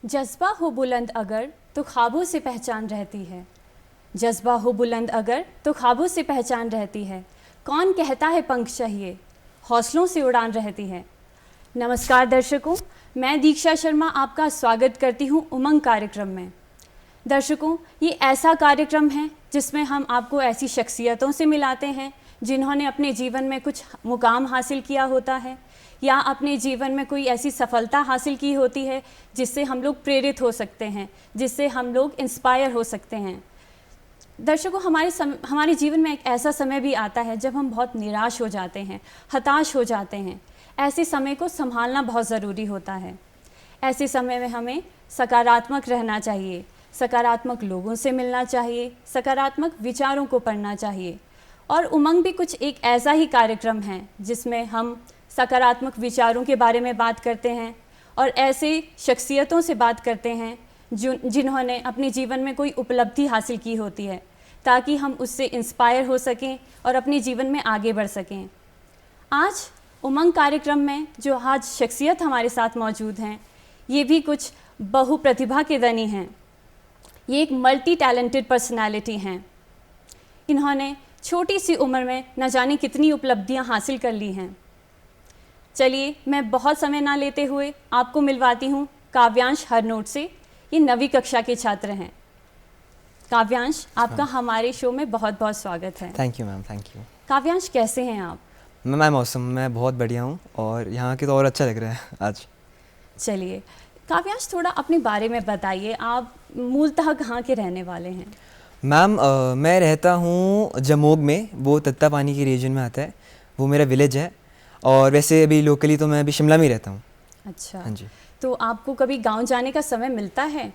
जज्बा हो बुलंद अगर तो ख्वाबों से पहचान रहती है। जज्बा हो बुलंद अगर तो ख्वाबों से पहचान रहती है। कौन कहता है पंख चाहिए, हौसलों से उड़ान रहती है। नमस्कार दर्शकों, मैं दीक्षा शर्मा आपका स्वागत करती हूँ उमंग कार्यक्रम में। दर्शकों, ये ऐसा कार्यक्रम है जिसमें हम आपको ऐसी शख्सियतों से मिलाते हैं जिन्होंने अपने जीवन में कुछ मुकाम हासिल किया होता है या अपने जीवन में कोई ऐसी सफलता हासिल की होती है जिससे हम लोग प्रेरित हो सकते हैं, जिससे हम लोग इंस्पायर हो सकते हैं। दर्शकों, हमारे जीवन में एक ऐसा समय भी आता है जब हम बहुत निराश हो जाते हैं, हताश हो जाते हैं। ऐसे समय को संभालना बहुत ज़रूरी होता है। ऐसे समय में हमें सकारात्मक रहना चाहिए, सकारात्मक लोगों से मिलना चाहिए, सकारात्मक विचारों को पढ़ना चाहिए। और उमंग भी कुछ एक ऐसा ही कार्यक्रम है जिसमें हम सकारात्मक विचारों के बारे में बात करते हैं और ऐसे शख्सियतों से बात करते हैं जिन्होंने अपने जीवन में कोई उपलब्धि हासिल की होती है, ताकि हम उससे इंस्पायर हो सकें और अपने जीवन में आगे बढ़ सकें। आज उमंग कार्यक्रम में जो आज शख्सियत हमारे साथ मौजूद हैं, ये भी कुछ बहुप्रतिभा के धनी हैं। ये एक मल्टी टैलेंटेड पर्सनालिटी हैं। इन्होंने छोटी सी उम्र में न जाने कितनी उपलब्धियां हासिल कर ली हैं। चलिए, मैं बहुत समय ना लेते हुए आपको मिलवाती हूँ काव्यांश हरनोट से। ये 9वीं कक्षा के छात्र हैं। काव्यांश, आपका हमारे शो में बहुत बहुत स्वागत है। Thank you ma'am, thank you. Kavyansh, कैसे हैं आप? मैम मौसम मैं बहुत बढ़िया हूँ और यहाँ के तो और अच्छा लग रहा है आज। चलिए काव्यांश, थोड़ा अपने बारे में बताइए। आप मूलतः कहाँ के रहने वाले हैं? मैम मैं रहता हूँ जमोग में, वो तत्तापानी के रीजन में आता है, वो मेरा विलेज है। और वैसे अभी लोकली तो मैं अभी शिमला में ही रहता हूँ। अच्छा, हाँ जी। तो आपको कभी गांव जाने का समय मिलता है?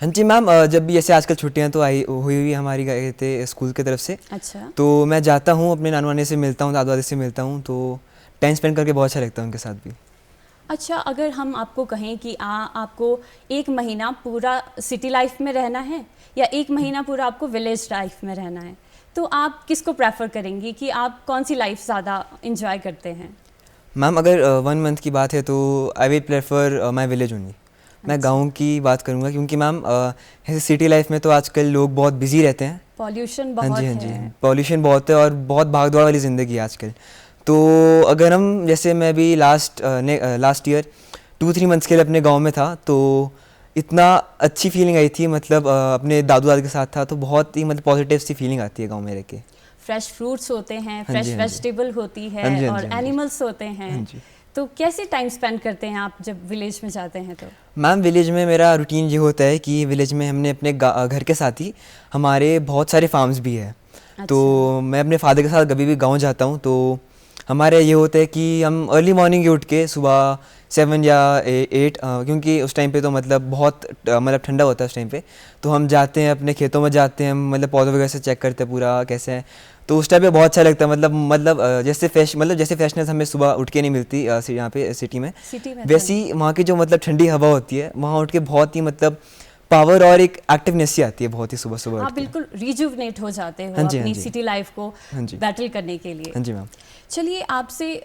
हाँ जी मैम, जब भी ऐसे आजकल छुट्टियाँ तो हुई हमारी गए थे स्कूल की तरफ से। अच्छा, तो मैं जाता हूँ, अपने नानू नानी से मिलता हूँ, दादा दादी से मिलता हूँ, तो टाइम स्पेंड करके बहुत अच्छा लगता है उनके साथ भी। अच्छा, अगर हम आपको कहें कि आपको एक महीना पूरा सिटी लाइफ में रहना है या एक महीना पूरा आपको विलेज लाइफ में रहना है, तो आप किसको प्रेफर करेंगी कि आप कौन सी लाइफ ज़्यादा इंजॉय करते हैं? मैम अगर 1 मंथ की बात है तो I will prefer my village only. मैं अच्छा। गांव की बात करूंगा क्योंकि मैम ऐसे सिटी लाइफ में तो आजकल लोग बहुत बिजी रहते हैं। पॉल्यूशन हाँ बहुत जी, हाँ है। जी, पॉल्यूशन बहुत है और बहुत भागदौड़ वाली ज़िंदगी है आजकल। तो अगर हम जैसे मैं भी लास्ट ईयर 2-3 मंथ्स के लिए अपने गांव में था, तो इतना अच्छी फीलिंग आई थी, मतलब अपने दादू दादी के साथ था, तो बहुत ही मतलब पॉजिटिव सी फीलिंग आती है गाँव में रह के। फ्रेश फ्रूट्स होते हैं, हाँ फ्रेश जी, हाँ जी। वेजिटेबल होती है हाँ जी, हाँ और जी, हाँ जी। एनिमल्स होते हाँ हैं। जी। तो कैसे टाइम स्पेंड करते हैं आप जब विलेज में जाते हैं तो? मैम विलेज में मेरा रूटीन ये होता है कि विलेज में हमने अपने घर के साथ ही हमारे बहुत सारे फार्म्स भी है। अच्छा। तो मैं अपने फादर के साथ कभी भी गांव जाता हूँ तो हमारे ये होता है कि हम अर्ली मॉर्निंग ही उठ के सुबह 7 या 8, क्योंकि उस टाइम पे तो मतलब बहुत मतलब ठंडा होता है उस टाइम पे, तो हम जाते हैं अपने खेतों में, जाते हैं मतलब पौधे वगैरह से चेक करते हैं पूरा कैसे है। तो उस टाइम पे बहुत अच्छा लगता है, जैसे फ्रेशनेस हमें सुबह उठ के नहीं मिलती यहाँ पे सिटी में, सिटी में तो वैसी वहाँ की जो मतलब ठंडी हवा होती है, वहाँ उठ के बहुत ही मतलब पावर और एक एक्टिवनेस सी आती है बहुत ही सुबह सुबह उठ आप के। बिल्कुल रिजुवनेट हो जाते हो हाँ जी, हाँ अपनी जी। सिटी लाइफ को हाँ जी। बैटल करने के लिए। हाँ जी मैम। चलिए, आपसे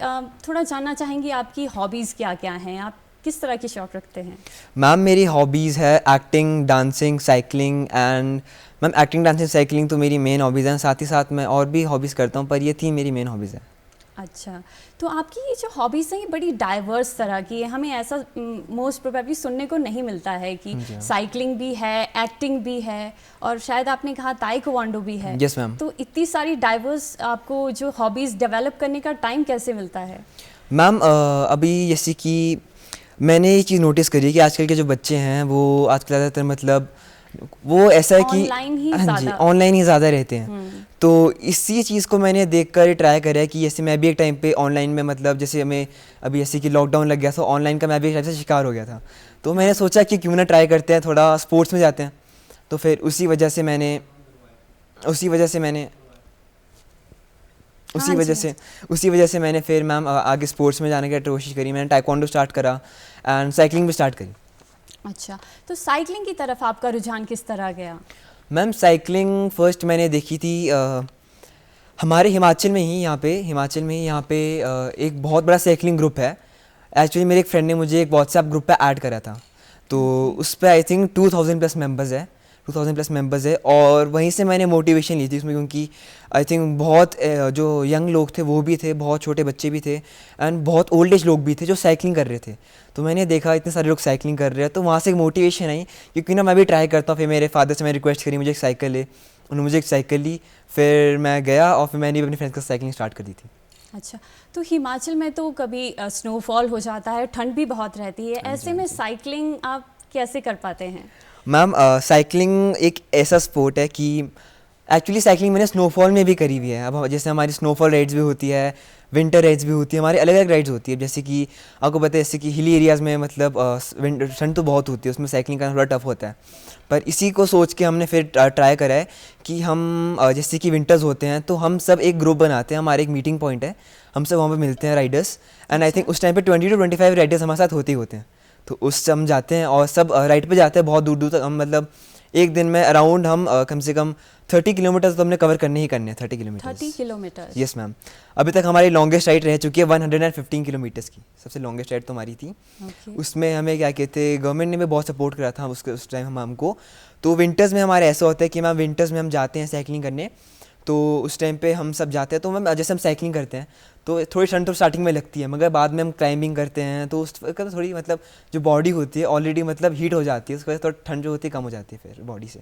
थोड़ा जानना चाहेंगे आपकी हॉबीज़ क्या क्या हैं, आप किस तरह के शौक रखते हैं? मैम मेरी हॉबीज़ है acting, dancing, cycling and ma'am acting, dancing, cycling तो मेरी मेन हॉबीज़ हैं। साथ ही साथ मैं और भी हॉबीज़ करता हूँ, पर ये 3 मेरी मेन हॉबीज़ हैं। अच्छा, तो आपकी ये जो हॉबीज़ हैं ये बड़ी डाइवर्स तरह की है। हमें ऐसा मोस्ट प्रोबेबली सुनने को नहीं मिलता है कि साइकिलिंग भी है, एक्टिंग भी है और शायद आपने कहा ताइक्वांडो भी है। Yes ma'am. तो इतनी सारी डाइवर्स आपको जो हॉबीज़ डेवलप करने का टाइम कैसे मिलता है? मैम अभी जैसे कि मैंने ये चीज़ नोटिस करी है कि आजकल के जो बच्चे हैं वो आजकल ज़्यादातर मतलब वो ऐसा है कि ऑनलाइन ही हाँ जी, ज़्यादा। ऑनलाइन ही ज़्यादा रहते हैं। तो इसी चीज़ को मैंने देखकर ट्राई करा है कि जैसे मैं भी एक टाइम पे ऑनलाइन में मतलब जैसे हमें अभी जैसे कि लॉकडाउन लग गया था, ऑनलाइन का मैं भी एक टाइप से शिकार हो गया था। तो मैंने सोचा कि क्यों ना ट्राई करते हैं, थोड़ा स्पोर्ट्स में जाते हैं। तो फिर उसी वजह से मैंने फिर मैम आगे स्पोर्ट्स में जाने की कोशिश करी। मैंने ताइक्वांडो स्टार्ट करा एंड साइकिलिंग भी स्टार्ट करी। अच्छा, तो साइकिलिंग की तरफ आपका रुझान किस तरह गया? मैम साइकिलिंग फर्स्ट मैंने देखी थी हमारे हिमाचल में ही यहाँ पे एक बहुत बड़ा साइकिलिंग ग्रुप है। एक्चुअली मेरे एक फ्रेंड ने मुझे एक व्हाट्सएप ग्रुप पे ऐड करा था, तो उस पर आई थिंक 2000 प्लस मेंबर्स है, 2000 प्लस मेंबर्स है। और वहीं से मैंने मोटिवेशन ली थी उसमें, क्योंकि आई थिंक बहुत जो यंग लोग थे वो भी थे, बहुत छोटे बच्चे भी थे, एंड बहुत ओल्ड एज लोग भी थे जो साइकिलिंग कर रहे थे। तो मैंने देखा इतने सारे लोग साइकिलिंग कर रहे हैं, तो वहाँ से एक मोटिवेशन आई क्योंकि ना मैं भी ट्राई करता हूँ। फिर मेरे फादर से मैं रिक्वेस्ट करी मुझे एक साइकिल ले, उन्होंने मुझे एक साइकिल ली, फिर मैं गया और फिर मैंने भी अपने फ्रेंड्स के साथ साइकिलिंग स्टार्ट कर दी थी। अच्छा, तो हिमाचल में तो कभी स्नोफॉल हो जाता है, ठंड भी बहुत रहती है, ऐसे में साइकिलिंग आप कैसे कर पाते हैं? मैम साइकिलिंग एक ऐसा स्पोर्ट है कि एक्चुअली साइकिलिंग मैंने स्नोफॉल में भी करी हुई है। अब जैसे हमारी स्नोफॉल राइड्स भी होती है, विंटर राइड्स भी होती है, हमारी अलग अलग राइड्स होती है। जैसे कि आपको पता है जैसे कि हिली एरियाज़ में मतलब ठंड तो बहुत होती है, उसमें साइकिलिंग करना थोड़ा टफ होता है। पर इसी को सोच के हमने फिर ट्राई करा है कि हम जैसे कि विंटर्स होते हैं तो हम सब एक ग्रुप बनाते हैं, हमारे एक मीटिंग पॉइंट है, हम सब वहाँ पे मिलते हैं राइडर्स, एंड आई थिंक उस टाइम पे 20 to 25 राइडर्स हमारे साथ होते ही होते हैं। तो उससे हम जाते हैं और सब राइड पे जाते हैं बहुत दूर दूर तक। हम मतलब एक दिन में अराउंड हम कम से कम 30 किलोमीटर तो हमने कवर करने ही करने हैं। 30 किलोमीटर? Yes ma'am. अभी तक हमारी लॉन्गेस्ट राइड रह चुकी है 115 किलोमीटर्स की, सबसे लॉन्गेस्ट राइड तो हमारी थी। उसमें हमें क्या कहते हैं, गवर्नमेंट ने भी बहुत सपोर्ट करा था उस टाइम हम हमको। तो विंटर्स में हमारे ऐसा होता है कि मैम विंटर्स में हम जाते हैं साइकिलिंग करने, तो उस टाइम पे हम सब जाते हैं। तो मैम जैसे हम साइकिलिंग करते हैं तो थोड़ी ठंड तो स्टार्टिंग में लगती है, मगर बाद में हम क्लाइंबिंग करते हैं तो उस वक्त थोड़ी मतलब जो बॉडी होती है ऑलरेडी मतलब हीट हो जाती है, उसकी वजह से थोड़ी ठंड जो होती है कम हो जाती है फिर बॉडी से।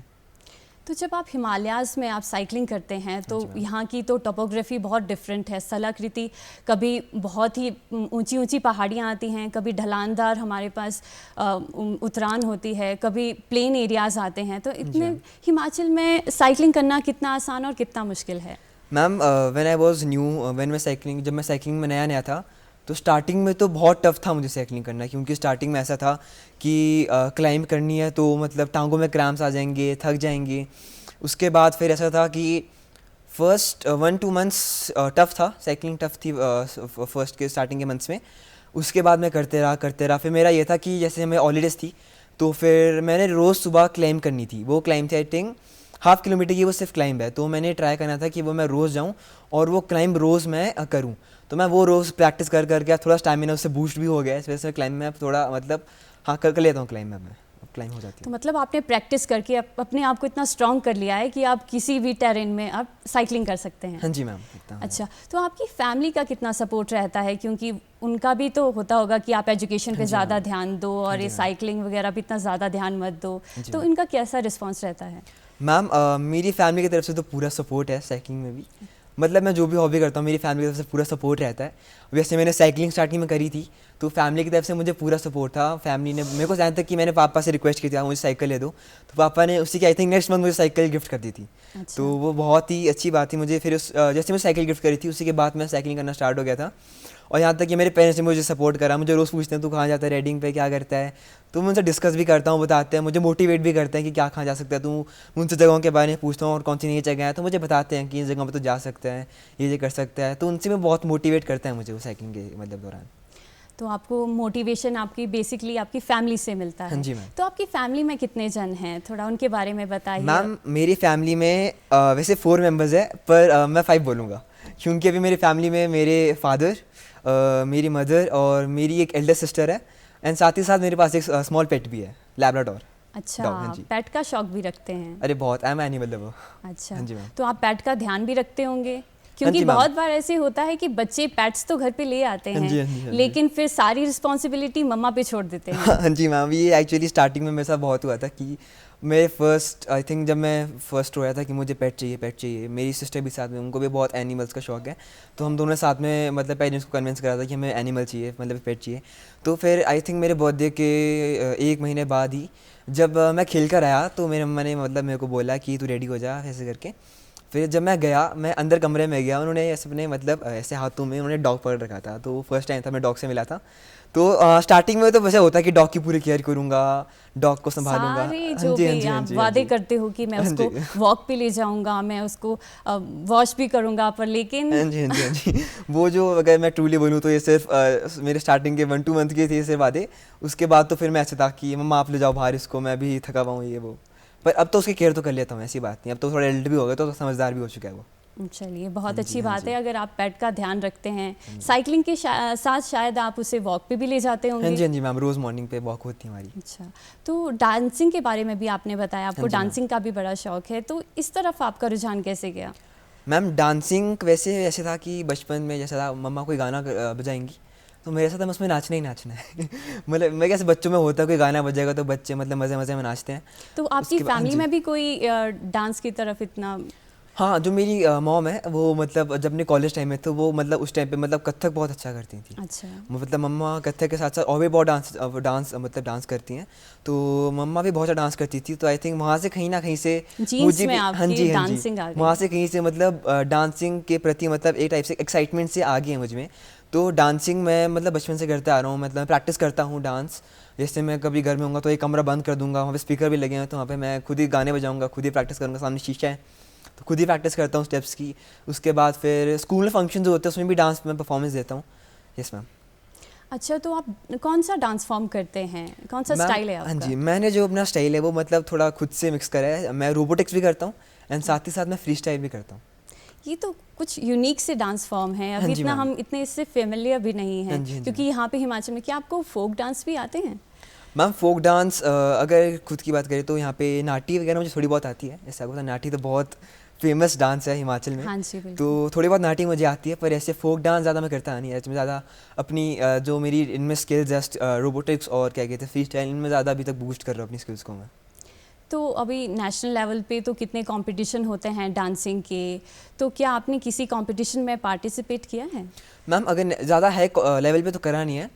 तो जब आप हिमालयाज़ में आप साइकिलिंग करते हैं तो यहाँ की तो टोपोग्राफी बहुत डिफरेंट है, स्थलाकृति, कभी बहुत ही ऊंची ऊंची पहाड़ियाँ आती हैं, कभी ढलानदार हमारे पास उतरान होती है, कभी प्लेन एरियाज़ आते हैं। तो इतने हिमाचल में साइकिलिंग करना कितना आसान और कितना मुश्किल है? Ma'am when I was new, जब मैं साइकिलिंग में नया था तो स्टार्टिंग में तो बहुत टफ था मुझे साइकिलिंग करना, क्योंकि स्टार्टिंग में ऐसा था कि क्लाइंब करनी है तो मतलब टांगों में क्रैम्प्स आ जाएंगे, थक जाएंगे। उसके बाद फिर ऐसा था कि फर्स्ट 1-2 मंथ्स टफ था, साइकिलिंग टफ थी फर्स्ट के स्टार्टिंग के मंथ्स में। उसके बाद मैं करते रहा। फिर मेरा ये था कि जैसे मैं हॉलीडेज थी तो फिर मैंने रोज़ सुबह क्लाइंब करनी थी। वो क्लाइंब थी आई थिंक 1/2 किलोमीटर की, वो सिर्फ क्लाइंब है। तो मैंने ट्राई करना था कि वो मैं रोज़ जाऊँ और वो क्लाइंब रोज़ मैं करूँ। तो मैं वो रोज़ प्रैक्टिस कर के थोड़ा स्टैमिना उससे बूस्ट भी हो गया, इस वजह से क्लाइंब में अब थोड़ा मतलब हाँ कर लेता हूँ क्लाइंब में, मैं अब क्लाइंब हो जाती है। तो मतलब आपने प्रैक्टिस करके अपने आप को इतना स्ट्रॉन्ग कर लिया है कि आप किसी भी टेरेन में आप साइकिलिंग कर सकते हैं? हाँ जी मैम। अच्छा, तो आपकी फैमिली का कितना सपोर्ट रहता है, क्योंकि उनका भी तो होता होगा कि आप एजुकेशन पे ज़्यादा ध्यान दो और ये साइकिलिंग वगैरह पे इतना ज़्यादा ध्यान मत दो, तो इनका कैसा रिस्पॉन्स रहता है? मैम मेरी फैमिली की तरफ से तो पूरा सपोर्ट है साइकिलिंग में भी। मतलब मैं जो भी हॉबी करता हूँ मेरी फैमिली की तरफ से पूरा सपोर्ट रहता है। वैसे मैंने साइकिलिंग स्टार्टिंग में करी थी तो फैमिली की तरफ से मुझे पूरा सपोर्ट था। फैमिली ने मेरे को जानता कि मैंने पापा से रिक्वेस्ट की थी मुझे साइकिल ले दो, तो पापा ने उसी की आई थिंक नेक्स्ट मंथ मुझे साइकिल गिफ्ट कर दी थी। अच्छा। तो वो बहुत ही अच्छी बात थी मुझे। फिर जैसे मुझे साइकिल गिफ्ट करी थी उसी के बाद मैं साइकिलिंग करना स्टार्ट हो गया था। और यहाँ तक कि मेरे पेरेंट्स ने मुझे सपोर्ट करा, मुझे रोज़ पूछते हैं तू कहाँ जाता है, राइडिंग पे क्या करता है। तो मैं उनसे डिस्कस भी करता हूँ, बताते हैं, मुझे मोटिवेट भी करते हैं कि क्या कहाँ जा सकता है तू। मैं उनसे जगहों के बारे में पूछता हूँ और कौन सी नई जगह है, तो मुझे बताते हैं कि इस जगह पर तो जा सकता है, ये कर सकता है। तो उनसे मैं बहुत मोटिवेट करता है मुझे वो साइकिलिंग के मतलब दौरान। तो आपको मोटिवेशन आपकी बेसिकली आपकी फैमिली से मिलता है? हाँ जी मैम। तो आपकी फैमिली में कितने जन हैं, थोड़ा उनके बारे में बताइए। मैम मेरी फैमिली में वैसे 4 मेंबर्स है, पर मैं 5 बोलूँगा क्योंकि अभी मेरी फैमिली में मेरे फादर, मेरी मदर और मेरी एक एल्डर सिस्टर है, एंड साथ ही साथ मेरे पास एक स्मॉल पेट भी है, लैब्राडोर। अच्छा, पेट का शौक भी रखते हैं? अरे बहुत, आई एम एनिमल लवर। अच्छा। हाँ जी मैम। तो आप पेट का ध्यान भी रखते होंगे, क्योंकि बहुत बार ऐसे होता है कि बच्चे पेट्स तो घर पे ले आते हैं लेकिन फिर सारी रिस्पॉन्सिबिलिटी मम्मा पे छोड़ देते हैं। हाँ जी मैम, ये एक्चुअली स्टार्टिंग में मेरे साथ बहुत हुआ था कि मेरे फर्स्ट आई थिंक जब मैं फर्स्ट रोया था कि मुझे पेट चाहिए। मेरी सिस्टर भी साथ में, उनको भी बहुत एनिमल्स का शौक है। तो हम दोनों साथ में मतलब पेरेंट्स को कन्विंस करा था कि हमें एनिमल चाहिए, मतलब पेट चाहिए। तो फिर आई थिंक मेरे बर्थडे के 1 महीने बाद ही जब मैं खेल कर आया तो मेरे मम्मा ने मतलब मेरे को बोला कि तू रेडी हो जा ऐसे करके। फिर जब मैं गया, मैं अंदर कमरे में गया, उन्होंने ऐसे अपने मतलब ऐसे हाथों में उन्होंने डॉग पकड़ रखा था। तो फर्स्ट टाइम था मैं डॉग से मिला था। तो स्टार्टिंग में तो वैसे होता है कि डॉग की पूरी केयर करूँगा, डॉग को संभालूंगा। सारे जो भी आप वादे करते हो कि मैं उसको वॉक पे ले जाऊंगा, मैं उसको वॉश भी करूंगा, पर लेकिन हाँ जी वो जो अगर मैं ट्रूली बोलूँ तो ये सिर्फ मेरे स्टार्टिंग के 1-2 मंथ के थे सिर्फ वादे। उसके बाद तो फिर मैं ऐसे था कि मम्मा आप ले जाओ बाहर इसको, मैं भी थका हुआ हूँ ये वो। पर अब तो उसकी केयर तो कर लेता हूँ, ऐसी बात नहीं। अब तो थोड़ा एल्ड भी हो गया तो समझदार भी हो चुका है वो। चलिए बहुत हाँ जी, अच्छी हाँ बात जी। है अगर आप पेट का ध्यान रखते हैं। साइकिलिंग के साथ शायद आप उसे वॉक पे भी ले जाते हाँ होंगे। जी, हाँ जी मैम, रोज़ मॉर्निंग पे वॉक होती है हमारी। अच्छा, तो डांसिंग के बारे में भी आपने बताया आपको हाँ जी मैम। डांसिंग का भी बड़ा शौक है, तो इस तरफ आपका रुझान कैसे गया? मैम डांसिंग वैसे ऐसे था कि बचपन में जैसा था, मम्मा कोई गाना बजाएंगी तो मेरे साथ उसमें नाचना ही नाचना है। मतलब मैं कैसे बच्चों में होता है कोई गाना बजेगा तो बच्चे मतलब मज़े मज़े में नाचते हैं। तो आपकी उसके बाद हाँ फैमिली जी। में भी कोई डांस की तरफ इतना? हाँ, जो मेरी मॉम है वो मतलब जब अपने कॉलेज टाइम में तो वो मतलब उस टाइम पे मतलब कथक बहुत अच्छा करती थी। अच्छा, मतलब मम्मा कथक के साथ साथ और भी बहुत डांस करती हैं। तो मम्मा भी बहुत ज़्यादा डांस करती थी, तो आई थिंक वहाँ से कहीं ना कहीं से जीन्स मुझे में भी हाँ आपकी जी, हाँ जी, डांसिंग आ वहाँ गई। से कहीं से मतलब डांसिंग के प्रति मतलब एक टाइप से एक्साइटमेंट से आ गई है मुझ में। तो डांसिंग मैं मतलब बचपन से करते आ रहा हूँ, मतलब प्रैक्टिस करता हूँ डांस। जैसे मैं कभी घर में होऊंगा तो एक कमरा बंद कर दूंगा, वहाँ पे स्पीकर भी लगे हैं तो वहाँ पे मैं खुद ही गाने बजाऊंगा, खुद ही प्रैक्टिस करूँगा, सामने शीशा है तो खुद ही प्रैक्टिस करता हूँ स्टेप्स की। उसके बाद फिर स्कूल में फंक्शन जो होते हैं उसमें भी डांस में परफॉर्मेंस देता हूँ। Yes ma'am. अच्छा, तो आप कौन सा डांस फॉर्म करते हैं, कौन सा मैम स्टाइल है हाँ आपका? जी, मैंने जो अपना स्टाइल है वो मतलब थोड़ा खुद से मिक्स करा है। मैं रोबोटिक्स भी करता हूँ एंड साथ ही साथ मैं फ्री स्टाइल भी करता हूँ। ये तो कुछ यूनिक से डांस फॉर्म है, हाँ अभी जी इतना मैम। हम इतने इससे फेमिलियर भी नहीं हाँ हैं, जी, हाँ जी क्योंकि मैम। यहाँ पे हिमाचल में क्या आपको फोक डांस भी आते हैं? मैम फोक डांस अगर खुद की बात करें तो यहाँ पे नाटी वगैरह मुझे थोड़ी बहुत आती है। ऐसा होता है, नाटी तो बहुत फेमस डांस है हिमाचल में। हाँ जी, तो बिल्कुल। थोड़ी बहुत नाटी मुझे आती है, पर ऐसे फोक डांस ज़्यादा मैं करता नहीं है। मैं ज़्यादा अपनी जो मेरी इनमें स्किल्स जस्ट रोबोटिक्स और क्या कहते हैं फ्री स्टाइल, इनमें ज़्यादा अभी तक बूस्ट कर रहा हूँ अपनी स्किल्स को मैं। तो अभी नेशनल लेवल पे तो कितने कंपटीशन होते हैं डांसिंग के, तो क्या आपने किसी कंपटीशन में पार्टिसिपेट किया है? मैम अगर ज़्यादा हाई लेवल पे तो करा नहीं है,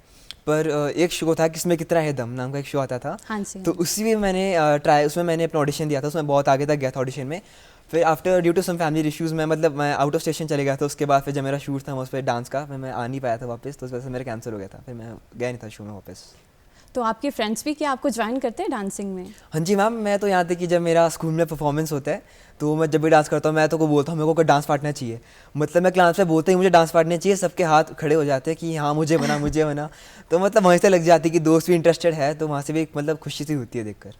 पर एक शो था किसमें कितना है दम नाम का एक शो आता था। हाँ जी, हाँ तो जी। उसी में मैंने उसमें मैंने अपना ऑडिशन दिया था, उसमें बहुत आगे तक गया था ऑडिशन में। फिर after due to some family issues मैं मतलब मैं आउट ऑफ स्टेशन चले गया था। उसके बाद फिर जब मेरा शूट था उस पर डांस का, फिर मैं आ नहीं पाया था वापस, तो उस वजह से मेरा कैंसिल हो गया था, फिर मैं गया नहीं था शो में वापस। तो आपके फ्रेंड्स भी क्या आपको ज्वाइन करते हैं डांसिंग में? हाँ जी मैम, मैं तो यहाँ तक कि जब मेरा स्कूल में परफॉर्मेंस होता है तो मैं जब भी डांस करता हूँ मैं तो को बोलता हूँ मेरे को कोई डांस पार्टनर चाहिए। मतलब मैं क्लास में बोलते ही मुझे डांस पार्टनर चाहिए, सबके हाथ खड़े हो जाते हैं कि हाँ मुझे बना मुझे बना। तो मतलब वहीं से लग जाती है कि दोस्त भी इंटरेस्टेड है, तो वहाँ से भी एक मतलब खुशी सी होती है देखकर।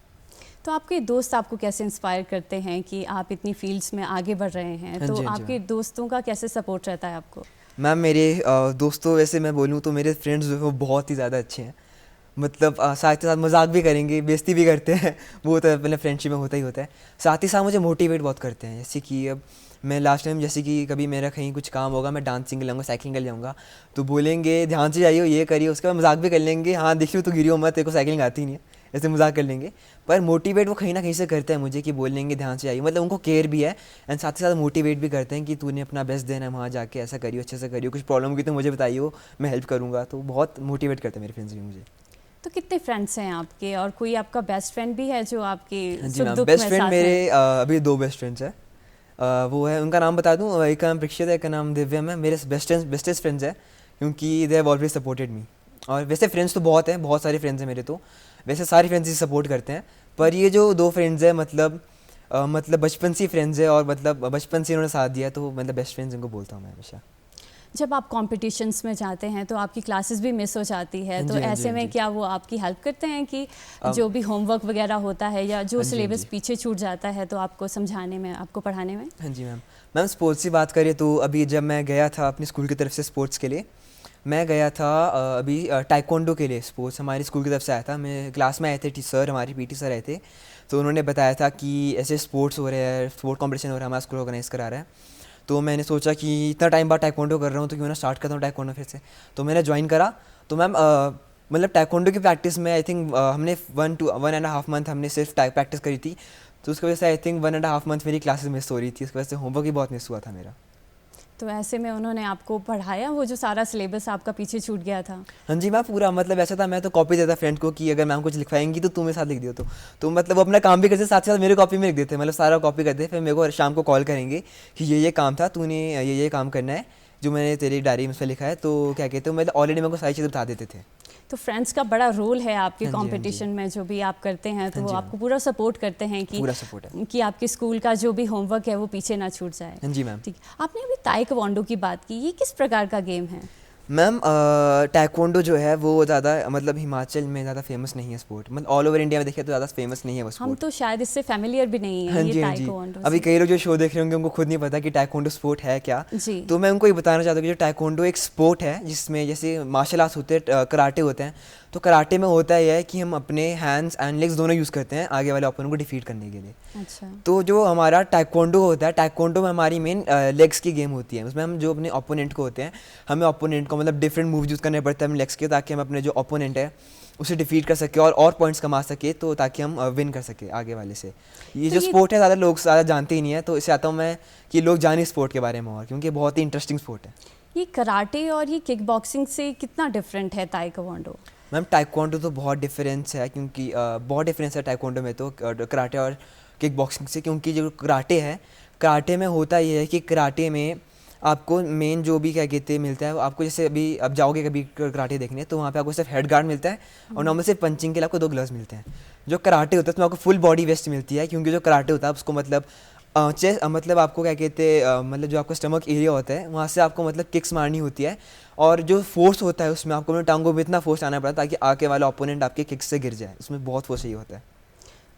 तो आपके दोस्त आपको कैसे इंस्पायर करते हैं कि आप इतनी फील्ड्स में आगे बढ़ रहे हैं, हाँ तो जी, हाँ जी आपके मैम। दोस्तों का कैसे सपोर्ट रहता है आपको? मैम मेरे दोस्तों वैसे मैं बोलूँ तो मेरे फ्रेंड्स जो है वो बहुत ही ज़्यादा अच्छे हैं। मतलब साथ ही साथ मजाक भी करेंगे, बेइज्जती भी करते हैं। वो तो अपने फ्रेंडशिप में होता ही होता है। साथ ही साथ मुझे मोटिवेट बहुत करते हैं, जैसे कि अब मैं लास्ट टाइम जैसे कि कभी मेरा कहीं कुछ काम होगा, मैं डांसिंग के जाऊँगा, साइकिलिंग के जाऊँगा, तो बोलेंगे ध्यान से जाइए ये करिए। उसके बाद मजाक भी कर लेंगे, हाँ देख लो तो गिरी हो मत, तेरे को साइकिलिंग आती नहीं है, ऐसे मजाक कर लेंगे। पर मोटिवेट वो कहीं ना कहीं से करते हैं मुझे कि बोलेंगे ध्यान से जाइए, मतलब उनको केयर भी है एंड साथ ही साथ मोटिवेट भी करते हैं कि तूने अपना बेस्ट देना है, वहाँ जाके ऐसा करियो, अच्छे से करियो, कुछ प्रॉब्लम होगी तो मुझे बताइए, मैं हेल्प करूँगा। तो बहुत मोटिवेट करते हैं मेरे फ्रेंड्स भी मुझे। तो कितने फ्रेंड्स हैं आपके, और कोई आपका बेस्ट फ्रेंड भी है जो आपके हाँ जी सुख मैम, दुख बेस्ट में फ्रेंड साथ मेरे हैं? अभी 2 बेस्ट फ्रेंड्स हैं। वो है, उनका नाम बता दूँ, एक का नाम प्रीक्षित है, एक का नाम दिव्यम है। मेरे बेस्टेस्ट फ्रेंड्स हैं क्योंकि they have always supported me. और वैसे फ्रेंड्स तो बहुत हैं, बहुत सारे फ्रेंड्स हैं मेरे तो, वैसे सारे फ्रेंड्स ही सपोर्ट करते हैं। पर ये जो 2 फ्रेंड्स हैं मतलब बचपन से फ्रेंड्स हैं और मतलब बचपन से इन्होंने साथ दिया, तो मतलब बेस्ट फ्रेंड्स इनको बोलता हूँ मैं हमेशा। जब आप कॉम्पिटिशन्स में जाते हैं तो आपकी क्लासेस भी मिस हो जाती है, हाँ तो जी, हाँ जी, ऐसे हाँ में जी। क्या वो आपकी हेल्प करते हैं कि अब जो भी होमवर्क वगैरह होता है या जो हाँ जी, हाँ सिलेबस जी। पीछे छूट जाता है तो आपको समझाने में, आपको पढ़ाने में? हाँ जी मैम। मैम स्पोर्ट्स की बात करें तो अभी जब मैं गया था अपनी स्कूल की तरफ से स्पोर्ट्स के लिए, मैं गया था अभी टाइकोंडो के लिए। स्पोर्ट्स हमारी स्कूल की तरफ से आया था, मैं क्लास में आए थे, सर हमारी पीटी सर आए थे, तो उन्होंने बताया था कि ऐसे स्पोर्ट्स हो रहे हैं, स्पोर्ट कंपटीशन हो रहा है, हमारा स्कूल ऑर्गेनाइज़ करा रहा है। तो मैंने सोचा कि इतना टाइम बाद टाइकोंडो कर रहा हूँ तो क्यों ना स्टार्ट करता हूँ टाइकोंडो फिर से। तो मैंने ज्वाइन करा। तो मैम मतलब टाइकोंडो की प्रैक्टिस में आई थिंक हमने 1.5 मंथ हमने सिर्फ प्रैक्टिस करी थी। तो उसकी वजह से आई थिंक 1.5 मंथ मेरी क्लासेस मिस हो रही थी, उसकी वजह से होमवर्क भी बहुत मिस हुआ था मेरा। तो ऐसे में उन्होंने आपको पढ़ाया वो जो सारा सिलेबस आपका पीछे छूट गया था? हाँ जी मैम, पूरा मतलब ऐसा था, मैं तो कॉपी देता फ्रेंड को कि अगर मैम कुछ लिखवाएंगी तो तुम मेरे साथ लिख दियो। तो मतलब वो अपना काम भी करते साथ साथ मेरे कॉपी में लिख देते, मतलब सारा कॉपी करते, फिर मेरे को शाम को कॉल करेंगे कि ये काम था, तूने ये काम करना है जो मैंने तेरी डायरी में उस पर लिखा है। तो क्या कहते हो, मतलब ऑलरेडी मेरे को सारी चीज़ें बता देते थे। तो फ्रेंड्स का बड़ा रोल है आपके हाँ जी, हाँ जी। कंपटीशन में, जो भी आप करते हैं तो हाँ वो जी आपको मैम, पूरा सपोर्ट करते हैं पूरा सपोर्ट है। कि आपके स्कूल का जो भी होमवर्क है वो पीछे ना छूट जाए। हाँ जी मैम। ठीक, आपने अभी ताइक्वांडो की बात की, ये किस प्रकार का गेम है? मैम taekwondo जो है वो ज़्यादा मतलब हिमाचल में ज़्यादा फेमस नहीं है स्पोर्ट, मतलब ऑल ओवर इंडिया में देखें तो ज़्यादा फेमस नहीं है वो हम स्पोर्ट। तो शायद इससे फैमिलियर भी नहीं हाँ है ये जी, हाँ जी। ताइक्वांडो अभी से। कई लोग जो शो देख रहे होंगे उनको खुद नहीं पता कि taekwondo स्पोर्ट है क्या। जी। तो मैं उनको ये बताना चाहता हूँ कि जो taekwondo एक स्पोर्ट है जिसमें जैसे मार्शल आर्ट्स होते हैं, कराटे होते हैं, तो कराटे में होता यह है कि हम अपने हैंड्स एंड लेग्स दोनों यूज़ करते हैं आगे वाले ओपोनेंट को डिफीट करने के लिए। अच्छा। तो जो हमारा टाइकोंडो होता है, टाइकोंडो में हमारी मेन लेग्स की गेम होती है। उसमें हम जो अपने ओपोनेंट को होते हैं, हमें ओपोनेंट को मतलब डिफरेंट मूव यूज़ करने पड़ते हैं अपने लेग्स के, ताकि हम अपने जो ओपोनेंट है उसे डिफीट कर सके और पॉइंट्स कमा सके, तो ताकि हम विन कर सके आगे वाले से। ये तो जो ये स्पोर्ट है ज़्यादा लोग ज़्यादा जानते ही नहीं है, तो इससे आता हूँ मैं कि लोग जाने स्पोर्ट के बारे में, और क्योंकि बहुत ही इंटरेस्टिंग स्पोर्ट है। ये कराटे और ये किक बॉक्सिंग से कितना डिफरेंट है ताइक्वांडो? मैम टाइकोंडो तो बहुत डिफरेंस है, क्योंकि बहुत डिफरेंस है टाइकोंडो में तो कराटे और किक बॉक्सिंग से। क्योंकि जो कराटे है, कराटे में होता ये है कि कराटे में आपको मेन जो भी क्या कहते हैं मिलता है, आपको जैसे अभी आप जाओगे कभी कराटे देखने तो वहाँ पे आपको सिर्फ हेड गार्ड मिलता है और नॉर्मल सिर्फ पंचिंग के लिए आपको 2 ग्लव्स मिलते हैं। जो कराटे होता है उसमें आपको फुल बॉडी वेस्ट मिलती है, क्योंकि जो कराटे होता है उसको मतलब चेस्ट मतलब आपको क्या कहते हैं मतलब जो आपका स्टमक एरिया होता है वहाँ से आपको मतलब किक्स मारनी होती है, और जो फोर्स होता है उसमें आपको अपने टांगों में इतना फोर्स आना पड़ता है ताकि आगे वाला ओपोनेंट आपके किक से गिर जाए। उसमें बहुत फोर्स चाहिए होता है।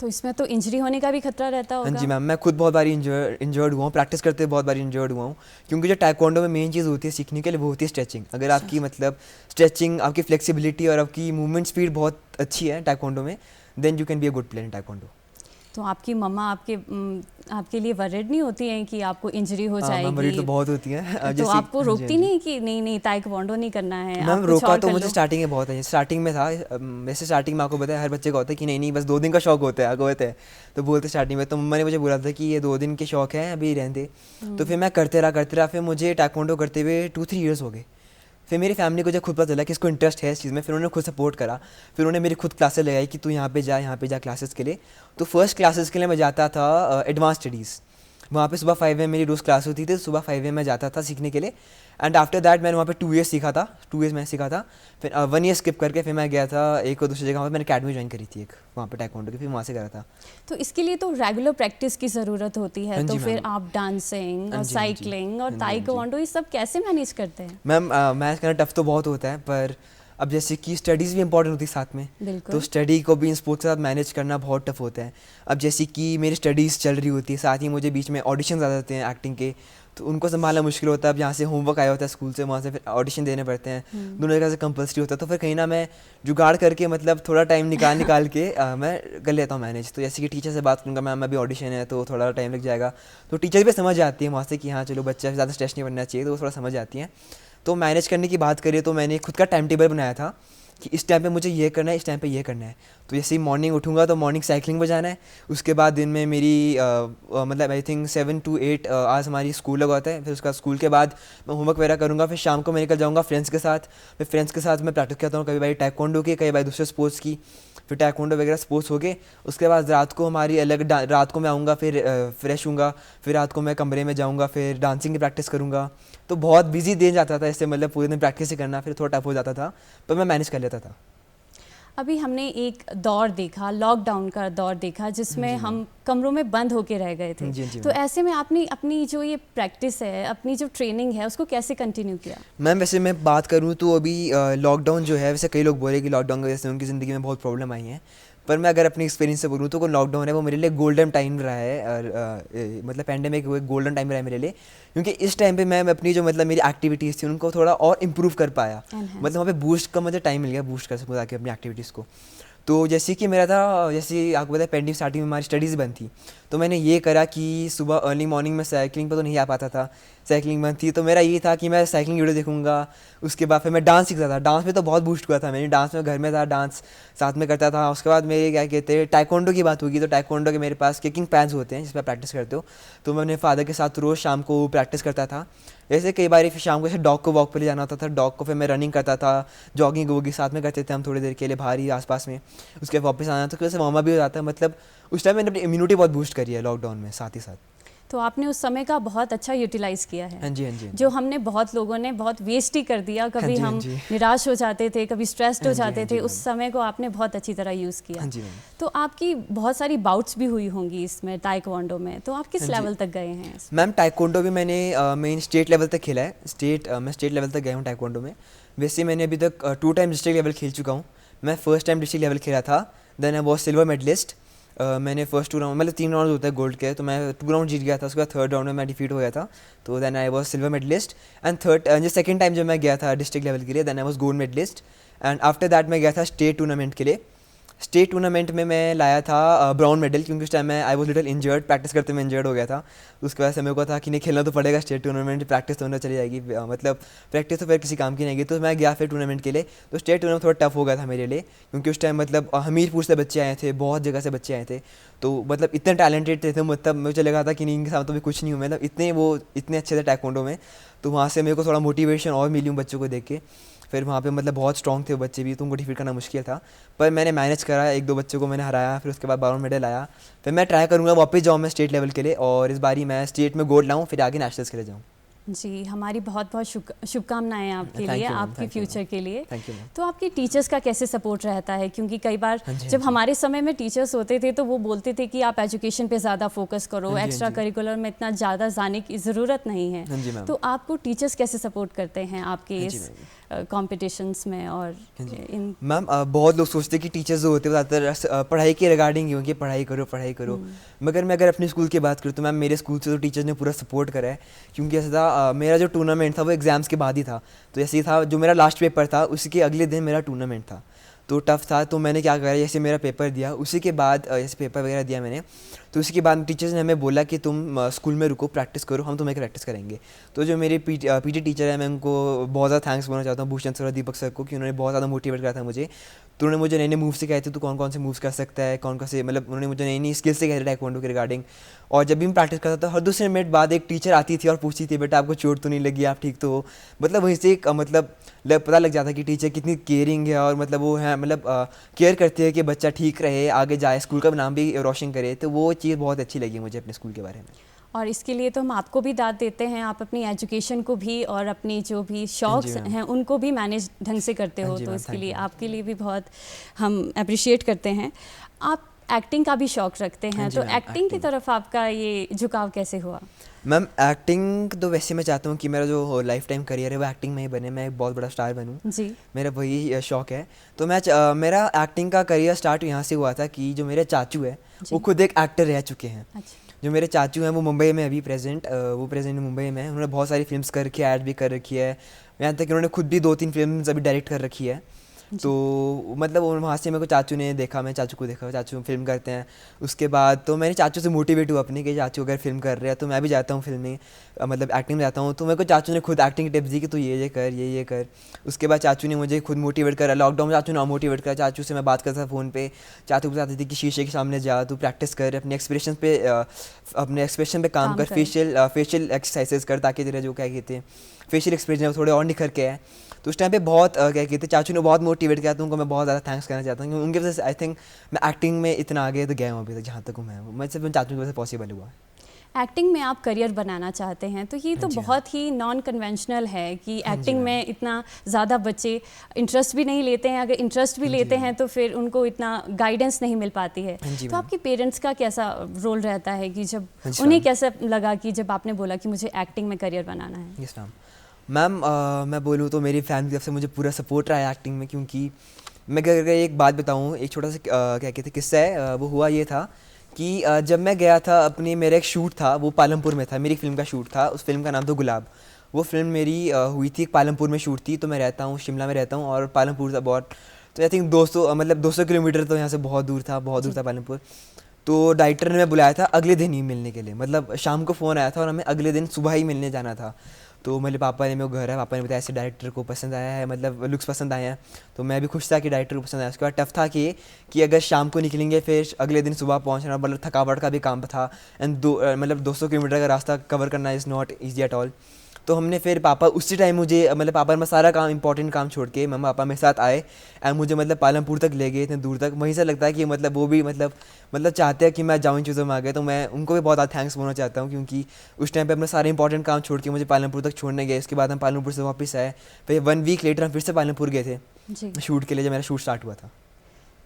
तो इसमें तो इंजरी होने का भी खतरा रहता हाँ होगा? जी मैम, मैं खुद बहुत बारी इंजर्ड हुआ हूँ, प्रैक्टिस करते बहुत बारी इंजर्ड हुआ हूँ। क्योंकि जो टाइकोंडो में मेन चीज़ होती है सीखने के लिए वो होती है स्ट्रेचिंग। अगर आपकी मतलब स्ट्रेचिंग, आपकी फ्लेक्सिबिलिटी और आपकी मूवमेंट स्पीड बहुत अच्छी है टाइकोंडो में, then you can be a good player in taekwondo. तो आपकी मम्मा आपके लिए वरिड नहीं होती हैं कि आपको इंजरी हो हाँ मैम, वरीड तो जाएगी? बहुत होती है। तो आपको रोकती नहीं कि नहीं ताइक्वांडो नहीं करना है, आप मैम कुछ रोका और तो कर मुझे लो? स्टार्टिंग में बहुत है, स्टार्टिंग में था वैसे स्टार्टिंग में आपको पता है हर बच्चे का होता है कि नहीं नहीं बस 2 दिन का शौक होता है, आगे होता है तो बोलते स्टार्टिंग में। तो मम्मा ने मुझे बोला था कि ये 2 दिन के शौक हैं, अभी रहने दे। तो फिर मैं करते रहा, फिर मुझे टाइकोंडो करते हुए 2-3 ईयर्स हो गए। फिर मेरी फैमिली को जब खुद पता चला कि इसको इंटरेस्ट है इस चीज़ में, फिर उन्होंने खुद सपोर्ट करा। फिर उन्होंने मेरी खुद क्लासेस लगाई कि तू यहाँ पे जा क्लासेस के लिए। तो फर्स्ट क्लासेस के लिए मैं जाता था एडवांस स्टडीज़, वहाँ पे सुबह 5 AM मेरी रोज़ क्लास होती थी, सुबह 5 AM मैं जाता था सीखने के लिए। एंड आफ्टर दैट मैंने वहाँ पे 2 ईयर्स सीखा था, 2 ईयर्स मैंने सीखा था। फिर 1 ईयर स्किप करके फिर मैं गया था एक और दूसरी जगह पर, मैंने अकेडमी ज्वाइन करी थी एक वहाँ पे टाइकोंडो की, फिर वहाँ से करा था। तो इसके लिए तो रेगुलर प्रैक्टिस की ज़रूरत होती है। हाँ तो जी फिर मैम। आप डांसिंग हाँ और जी, हाँ जी। साइकिलिंग और हाँ जी, हाँ जी। ताइक्वांडो ये सब कैसे मैनेज करते हैं? मैम मैथ करना टफ तो बहुत होता है, पर अब जैसे कि स्टडीज़ भी इंपॉर्टेंट होती है साथ में, बिल्कुल। तो स्टडी को भी इन स्पोर्ट्स के साथ मैनेज करना बहुत टफ होता है। अब जैसे कि मेरी स्टडीज़ चल रही होती है, साथ ही मुझे बीच में ऑडिशंस आ जाते हैं एक्टिंग के, तो उनको संभालना मुश्किल होता है। अब यहाँ से होमवर्क आया होता है स्कूल से, वहाँ से फिर ऑडिशन देने पड़ते हैं, दोनों जगह से कंपल्सरी होता है। तो फिर कहीं ना मैं जुगाड़ करके मतलब थोड़ा टाइम निकाल के मैं कर लेता हूँ मैनेज। तो जैसे कि टीचर से बात करूँगा, मैम अभी ऑडिशन है तो थोड़ा टाइम लग जाएगा, तो टीचर भी समझ आती है वहाँ से कि हाँ चलो बच्चा ज़्यादा स्ट्रेस नहीं बनना चाहिए, तो वो थोड़ा समझ आती हैं। तो मैनेज करने की बात करें तो मैंने खुद का टाइम टेबल बनाया था कि इस टाइम पे मुझे ये करना है, इस टाइम पे ये करना है। तो जैसे ही मॉर्निंग उठूँगा तो मॉर्निंग साइकिलिंग पर जाना है, उसके बाद दिन में मेरी मतलब आई थिंक 7 to 8 आवर्स हमारी स्कूल लगा होता है। फिर उसका स्कूल के बाद मैं होमवर्क वगैरह करूँगा, फिर शाम को मैं निकल जाऊँगा फ्रेंड्स के साथ। फिर फ्रेंड्स के साथ मैं प्रैक्टिस करता हूँ, कभी भाई टाइकोंडो की, कभी भाई दूसरे स्पोर्ट्स की। फिर टाइकोंडो वगैरह स्पोर्ट्स हो गए, उसके बाद रात को हमारी अलग रात को मैं आऊँगा, फिर फ्रेश हूँगा, फिर रात को मैं कमरे में जाऊँगा, फिर डांसिंग की प्रैक्टिस करूँगा। तो बहुत बिजी दिन जाता था ऐसे, मतलब पूरे दिन प्रैक्टिस ही करना, फिर थोड़ा टफ हो जाता था, पर मैं मैनेज कर लेता था। अभी हमने एक दौर देखा, लॉकडाउन का दौर देखा, जिसमें हम कमरों में बंद होके रह गए थे। जी, जी, तो ऐसे में आपने अपनी जो ये प्रैक्टिस है, अपनी जो ट्रेनिंग है, उसको कैसे कंटिन्यू किया? मैम वैसे मैं बात करूँ तो अभी लॉकडाउन जो है, वैसे कई लोग बोले कि लॉकडाउन की वजह से उनकी ज़िंदगी में बहुत प्रॉब्लम आई हैं, पर मैं अगर अपनी एक्सपीरियंस से बोलूँ तो लॉकडाउन है वो मेरे लिए गोल्डन टाइम रहा है। और मतलब पैंडेमिक वो एक गोल्डन टाइम रहा है मेरे लिए, क्योंकि इस टाइम पे मैं अपनी जो मतलब मेरी एक्टिविटीज़ थी उनको थोड़ा और इम्प्रूव कर पाया। मतलब वहाँ पे बूस्ट का मुझे टाइम मिल गया, बूस्ट कर सकूँ ताकि अपनी एक्टिविटीज़ को। तो जैसे कि मेरा था, जैसे आपको पता है पेंडिंग स्टार्टिंग में हमारी स्टडीज़ बंद थी, तो मैंने ये करा कि सुबह अर्ली मॉर्निंग में साइकिलिंग पर तो नहीं आ पाता था, साइकिलिंग बंद थी, तो मेरा ये था कि मैं साइकिलिंग वीडियो देखूंगा। उसके बाद फिर मैं डांस सीखता था, डांस में तो बहुत बूस्ट हुआ था मैंने, डांस में घर में था, डांस साथ में करता था। उसके बाद मेरे क्या कहते हैं टाइकोंडो की बात होगी, तो टाइकोंडो के मेरे पास किकिंग पैड्स होते हैं जिस पर प्रैक्टिस करते हो, तो मैं अपने फादर के साथ रोज़ शाम को प्रैक्टिस करता था। जैसे कई बार फिर शाम को जैसे डॉग को वॉक पे ले जाना होता था, डॉग को फिर मैं रनिंग करता था, जॉगिंग वोगिंग साथ में करते थे हम थोड़ी देर के लिए बाहर ही आसपास में। उसके बाद वापस आना तो वैसे वार्म अप भी हो जाता है। मतलब उस टाइम मैंने अपनी इम्यूनिटी बहुत बूस्ट करी है लॉकडाउन में साथ ही साथ। तो आपने उस समय का बहुत अच्छा यूटिलाइज़ किया है। हाँ जी, हाँ जी, हाँ जी। जो हमने बहुत लोगों ने बहुत वेस्ट ही कर दिया, कभी जी, हाँ हम जी। निराश हो जाते थे, कभी स्ट्रेस्ड हो हाँ जी, जाते हाँ थे, जी, उस समय को आपने बहुत अच्छी तरह यूज़ किया। हाँ जी मैम। तो आपकी बहुत सारी बाउट्स भी हुई होंगी इसमें टाइक्वांडो में, तो आप किस हाँ जी। लेवल तक गए हैं? मैम टाइकोंडो भी मैंने मेन स्टेट लेवल तक खेला है, मैं स्टेट लेवल तक गया हूँ टाइकोंडो में। वैसे मैंने अभी तक 2 टाइम डिस्ट्रिक्ट लेवल खेल चुका हूँ। मैं फर्स्ट टाइम डिस्ट्रिक्ट लेवल खेला था, then I was silver medalist. मैंने फर्स्ट 2 राउंड मतलब 3 राउंड होता है गोल्ड के, तो मैं 2 राउंड जीत गया था, उसके बाद थर्ड राउंड में मैं डिफीट हो गया था, तो then I was silver medalist. And जो सेकंड टाइम जब मैं गया था डिस्ट्रिक्ट लेवल के लिए, then I was gold medalist. And after that मैं गया था स्टेट टूर्नामेंट के लिए। स्टेट टूर्नामेंट में मैं लाया था ब्राउन मेडल, क्योंकि उस टाइम मैं I was little injured, practice करते मैं इंजर्ड हो गया था। उसके वजह से मेरे को था कि नहीं खेलना तो पड़ेगा, स्टेट टूर्नामेंट प्रैक्टिस तो होना चली जाएगी, मतलब प्रैक्टिस तो फिर किसी काम की नहीं गई। तो मैं गया फिर टूर्नामेंट के लिए, तो स्टेट टूर्नामेंट थोड़ा टफ हो गया था मेरे लिए, क्योंकि उस टाइम मतलब हमीरपुर से बच्चे आए थे, बहुत जगह से बच्चे आए थे, तो मतलब इतने टैलेंटेड थे, मतलब मुझे लगा था कि नहीं इनके साथ तो भी कुछ नहीं हूँ, मतलब इतने अच्छे थे टैekwondo में। तो वहाँ से मेरे को थोड़ा मोटिवेशन और मिली उन बच्चों को देख के। फिर वहाँ पे मतलब बहुत स्ट्रॉन्ग थे वो बच्चे भी, तो उनको डिफीट करना मुश्किल था, पर मैंने मैनेज करा, 1-2 बच्चों को मैंने हराया, फिर उसके बाद ब्राउन मेडल आया। फिर मैं ट्राई करूँगा वापस जाऊँ मैं स्टेट लेवल के लिए, और इस बारी मैं स्टेट में गोल्ड लाऊँ, फिर आगे नेशनल्स के लिए जाऊँ। जी, हमारी बहुत बहुत शुभकामनाएं आपके Thank लिए, you, ma'am. आपकी Thank you, फ्यूचर ma'am. के लिए। Thank you ma'am. तो आपके टीचर्स का कैसे सपोर्ट रहता है? क्योंकि कई बार हाँ जी, हाँ जब जी। हमारे समय में टीचर्स होते थे तो वो बोलते थे कि आप एजुकेशन पे ज़्यादा फोकस करो, हाँ जी, हाँ एक्स्ट्रा जी। करिकुलर में इतना ज़्यादा जाने की ज़रूरत नहीं है। हाँ जी मैम। तो आपको टीचर्स कैसे सपोर्ट करते हैं आपके हाँ जी, इस मैम। कॉम्पिटिशन्स में और हाँ जी। इन? मैम बहुत लोग सोचते हैं कि टीचर्स जो होते हैं वो ज़्यादातर पढ़ाई के रिगार्डिंग ही होंगे, पढ़ाई करो पढ़ाई करो। मगर मैं अगर अपने स्कूल की बात करूँ तो मैम मेरे स्कूल से तो टीचर्स ने पूरा सपोर्ट करा है, क्योंकि ऐसा था मेरा जो टूर्नामेंट था वो एग्ज़ाम्स के बाद ही था। तो ऐसे ही था, जो मेरा लास्ट पेपर था उसके अगले दिन मेरा टूर्नामेंट था, तो टफ था। तो मैंने क्या करा, जैसे मेरा पेपर दिया उसी के बाद जैसे पेपर वगैरह दिया मैंने, तो उसके बाद टीचर्स ने हमें बोला कि तुम स्कूल में रुको, प्रैक्टिस करो, हम तुम्हें प्रैक्टिस करेंगे। तो जो मेरे पीटी टीचर है, मैं उनको बहुत ज़्यादा थैंक्स बोलना चाहता हूँ, भूषण सर और दीपक सर को, कि उन्होंने बहुत ज़्यादा मोटिवेट करा था मुझे। तो उन्होंने मुझे नए नए मूव सिखाए थे, तो कौन कौन से मूव्स कर सकता है, कौन कौन से, मतलब उन्होंने मुझे नई नई स्किल्स सिखाई थी टैekwondo के रिगार्डिंग। और जब भी मैं प्रैक्टिस करता था, हर दूसरे मिनट बाद एक टीचर आती थी और पूछती थी, बेटा आपको चोट तो नहीं लगी, आप ठीक तो हो। मतलब वहीं से एक मतलब पता लग जाता है कि टीचर कितनी केयरिंग है, और मतलब वो है मतलब केयर करती है कि बच्चा ठीक रहे, आगे जाए, स्कूल का नाम भी रोशन करे। तो वो चीज़ बहुत अच्छी लगी मुझे अपने स्कूल के बारे में। और इसके लिए तो हम आपको भी दाद देते हैं, आप अपनी एजुकेशन को भी और अपनी जो भी शौक़ मैम। हैं उनको भी मैनेज ढंग से करते हाँ हो, जी तो मैम, इसके थैंक लिए यू। आपके लिए भी बहुत हम अप्रिशिएट करते हैं। आप एक्टिंग का भी शौक़ रखते हैं, हाँ जी तो मैम, एक्टिंग की एक्टिंग। तरफ आपका ये झुकाव कैसे हुआ? मैम एक्टिंग तो वैसे मैं चाहता हूँ कि मेरा जो लाइफ टाइम करियर है वो एक्टिंग में ही बने, मैं एक बहुत बड़ा स्टार बनूँ, जी। मेरा वही शौक़ है। तो मेरा एक्टिंग का करियर स्टार्ट यहाँ से हुआ था कि जो मेरे चाचू है वो जी। खुद एक एक्टर रह चुके हैं। अच्छा। जो मेरे चाचू हैं वो मुंबई में अभी वो प्रेजेंट मुंबई में हैं। उन्होंने बहुत सारी फिल्म्स कर रखी है, ऐड भी कर रखी है, यहाँ तक कि उन्होंने खुद भी 2-3 फिल्म्स अभी डायरेक्ट कर रखी है। तो मतलब वहाँ से मेरे को चाचू ने देखा, मैं चाचू को देखा, चाचू फिल्म करते हैं। उसके बाद तो मैंने चाचू से मोटिवेट हुआ अपने, कि चाचू अगर फिल्म कर रहे हैं तो मैं भी जाता हूँ फिल्म में, मतलब एक्टिंग में जाता हूँ। तो मेरे को चाचू ने खुद एक्टिंग टिप्स दी कि तू ये कर, ये कर। उसके बाद चाचू ने मुझे खुद मोटिवेट करा, लॉकडाउन में चाचू ने मोटिवेट करा। चाचू से मैं बात करता था फ़ोन पे, चाचू बताती थी कि शीशे के सामने जा, तू प्रैक्टिस कर, अपने एक्सप्रेशन पे काम कर, फेशियल एक्सरसाइजेस कर, ताकि तेरे जो क्या कहते हैं फेशियल एक्सप्रेशन है थोड़े और निखर के आए। तो उस टाइम पे बहुत क्या कहते हैं चाचू ने बहुत मोटिवेट किया, तो उनको मैं बहुत ज़्यादा थैंक्स करना चाहता हूँ, क्योंकि उनकी वजह से आई थिंक मैं एक्टिंग में इतना आगे तो गया हूँ अभी तक, जहाँ तक मैं सिर्फ चाचू की वजह से पॉसिबल हुआ। एक्टिंग में आप करियर बनाना चाहते हैं, तो ये तो हाँ जी, बहुत ही नॉन कन्वेंशनल है कि हाँ जी, एक्टिंग मैम। में इतना ज़्यादा बच्चे इंटरेस्ट भी नहीं लेते हैं, अगर इंटरेस्ट भी हाँ जी, लेते मैम। हैं तो फिर उनको इतना गाइडेंस नहीं मिल पाती है। हाँ जी, तो मैम। आपके पेरेंट्स का कैसा रोल रहता है कि जब हाँ जी, उन्हें मैम। कैसा लगा कि जब आपने बोला कि मुझे एक्टिंग में करियर बनाना है? Yes ma'am. मैं बोलूँ तो मेरी फैमिली की तरफ से मुझे पूरा सपोर्ट रहा है एक्टिंग में, क्योंकि मैं अगर एक बात बताऊँ, एक छोटा सा क्या कहते हैं किस्सा है, वो हुआ ये था कि जब मैं गया था मेरा एक शूट था, वो पालमपुर में था, मेरी फिल्म का शूट था, उस फिल्म का नाम था गुलाब। वो फिल्म मेरी हुई थी पालमपुर में शूट थी। तो मैं रहता हूँ शिमला में रहता हूँ, और पालमपुर था बहुत, तो आई थिंक 200 किलोमीटर तो यहाँ से बहुत दूर था पालमपुर। तो डायरेक्टर ने मैं बुलाया था अगले दिन ही मिलने के लिए, मतलब शाम को फ़ोन आया था और हमें अगले दिन सुबह ही मिलने जाना था। तो मेरे पापा ने, मेरे घर है, पापा ने बताया ऐसे डायरेक्टर को पसंद आया है, मतलब लुक्स पसंद आए हैं। तो मैं भी खुश था कि डायरेक्टर को पसंद आया। उसके बाद टफ था कि अगर शाम को निकलेंगे फिर अगले दिन सुबह पहुंचना, मतलब थकावट का भी काम था, एंड मतलब 200 किलोमीटर का रास्ता कवर करना is not easy at all. तो हमने फिर पापा उसी टाइम मुझे, मतलब पापा ने मैं सारा काम इंपॉर्टेंट काम छोड़ के मम्मा पापा मेरे साथ आए, एंड मुझे मतलब पालमपुर तक ले गए, इतने दूर तक। वहीं से लगता है कि मतलब वो भी मतलब चाहते हैं कि मैं जाऊँ इन चीज़ों में आ गए। तो मैं उनको भी बहुत ज़्यादा थैंक्स बोलना चाहता हूँ, क्योंकि उस टाइम पे अपने सारे इंपॉर्टेंट काम छोड़ के मुझे पालमपुर तक छोड़ने गए। उसके बाद हम पालमपुर से वापस आए, फिर 1 वीक लेटर हम फिर से पालमपुर गए थे जी। शूट के लिए, जब मेरा शूट स्टार्ट हुआ था।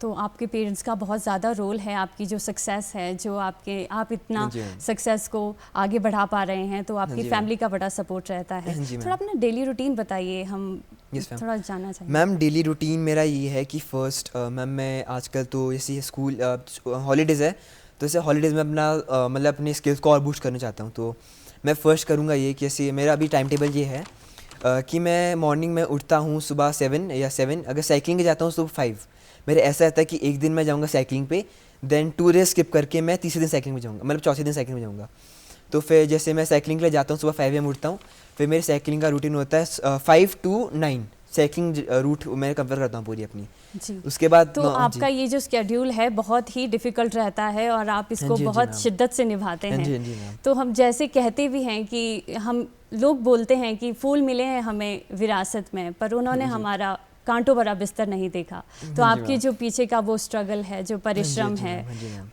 तो आपके पेरेंट्स का बहुत ज़्यादा रोल है आपकी जो सक्सेस है, जो आप इतना हाँ जी, मैम। सक्सेस को आगे बढ़ा पा रहे हैं, तो आपकी जी, फैमिली का बड़ा सपोर्ट रहता है। हाँ जी, थोड़ा मैम। अपना डेली रूटीन बताइए, हम यस मैम। थोड़ा जानना चाहिए। मैम डेली रूटीन मेरा ये है कि फ़र्स्ट मैम मैं आजकल तो जैसे स्कूल हॉलीडेज़ है, तो जैसे हॉलीडेज़ में अपना मतलब अपने स्किल्स को और बूस्ट करना चाहता हूँ। तो मैं फ़र्स्ट करूँगा ये कि जैसे मेरा अभी टाइम टेबल ये है कि मैं मॉर्निंग में उठता हूँ सुबह 7, अगर साइकिलिंग जाता हूँ सुबह 5। मेरे ऐसा रहता है कि एक दिन मैं जाऊँगा साइकिलिंग पे, देन 2 डेज स्किप करके मैं तीसरे दिन साइकिलिंग में जाऊँगा, मतलब चौथे दिन साइकिलिंग में जाऊँगा। तो फिर जैसे मैं साइकिलिंग के लिए जाता हूँ सुबह 5 AM उठता हूँ, फिर मेरी साइकिलिंग का रूटीन होता है 5 to 9 साइकिलिंग रूट मैं कवर करता हूँ पूरी अपनी। जी। उसके बाद तो आपका ये जो स्केड्यूल है बहुत ही डिफ़िकल्ट रहता है और आप इसको हाँ जी बहुत मैम। शिद्दत से निभाते हाँ हैं। जी मैम। तो हम जैसे कहते भी हैं कि हम लोग बोलते हैं कि फूल मिले हैं हमें विरासत में, पर उन्होंने जी। हमारा कांटों भरा बिस्तर नहीं देखा। तो हाँ जी आपके मैम। जो पीछे का वो स्ट्रगल है, जो परिश्रम हाँ जी है, मैम। हाँ जी मैम।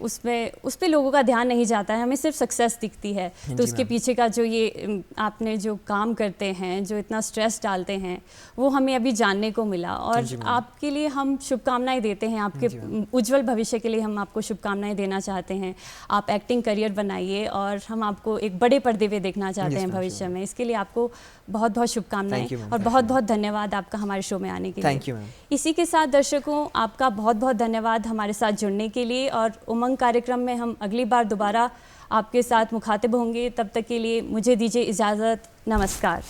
उस पे लोगों का ध्यान नहीं जाता है, हमें सिर्फ सक्सेस दिखती है। हाँ तो जी उसके मैम। पीछे का जो ये आपने जो काम करते हैं, जो इतना स्ट्रेस डालते हैं, वो हमें अभी जानने को मिला। और जी मैम। आपके लिए हम शुभकामनाएं देते हैं, आपके जी मैम। उज्जवल भविष्य के लिए हम आपको शुभकामनाएं देना चाहते हैं। आप एक्टिंग करियर बनाइए और हम आपको एक बड़े पर्दे पे देखना चाहते Yes, हैं ma'am, भविष्य sure. में। इसके लिए आपको बहुत बहुत शुभकामनाएं Thank you, ma'am. और Thank you, बहुत ma'am. बहुत धन्यवाद आपका हमारे शो में आने के लिए। Thank you, ma'am. इसी के साथ दर्शकों, आपका बहुत बहुत धन्यवाद हमारे साथ जुड़ने के लिए। और उमंग कार्यक्रम में हम अगली बार दोबारा आपके साथ मुखातिब होंगे। तब तक के लिए मुझे दीजिए इजाज़त। नमस्कार।